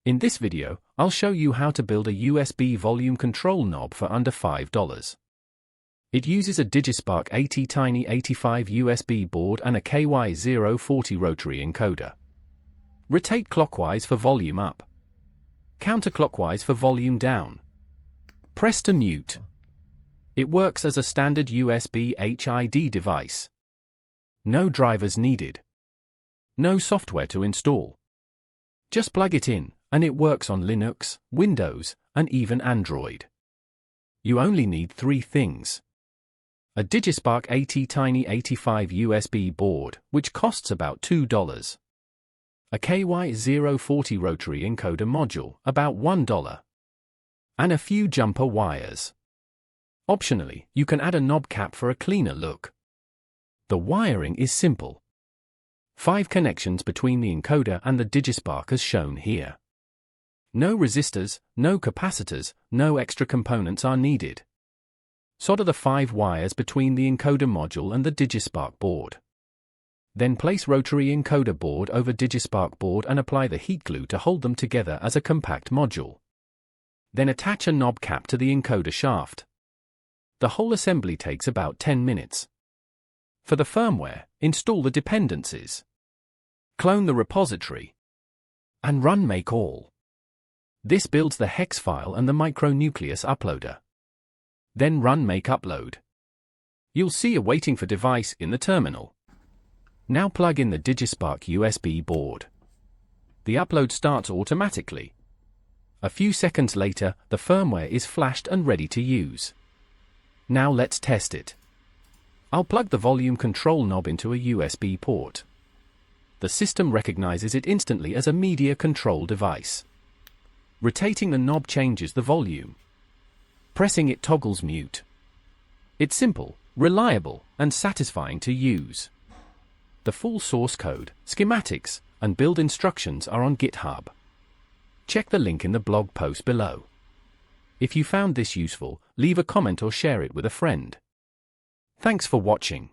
In this video, I'll show you how to build a USB volume control knob for under $5. It uses a Digispark ATtiny85 USB board and a KY040 rotary encoder. Rotate clockwise for volume up. Counterclockwise for volume down. Press to mute. It works as a standard USB HID device. No drivers needed. No software to install. Just plug it in, and it works on Linux, Windows, and even Android. You only need 3 things. A Digispark ATtiny85 USB board, which costs about $2. A KY040 rotary encoder module, about $1. And a few jumper wires. Optionally, you can add a knob cap for a cleaner look. The wiring is simple. 5 connections between the encoder and the Digispark as shown here. No resistors, no capacitors, no extra components are needed. Solder the 5 wires between the encoder module and the Digispark board. Then place rotary encoder board over Digispark board and apply the heat glue to hold them together as a compact module. Then attach a knob cap to the encoder shaft. The whole assembly takes about 10 minutes. For the firmware, install the dependencies. Clone the repository. And run make all. This builds the hex file and the Micronucleus uploader. Then run make upload. You'll see a waiting for device in the terminal. Now plug in the Digispark USB board. The upload starts automatically. A few seconds later, the firmware is flashed and ready to use. Now let's test it. I'll plug the volume control knob into a USB port. The system recognizes it instantly as a media control device. Rotating the knob changes the volume. Pressing it toggles mute. It's simple, reliable, and satisfying to use. The full source code, schematics, and build instructions are on GitHub. Check the link in the blog post below. If you found this useful, leave a comment or share it with a friend. Thanks for watching.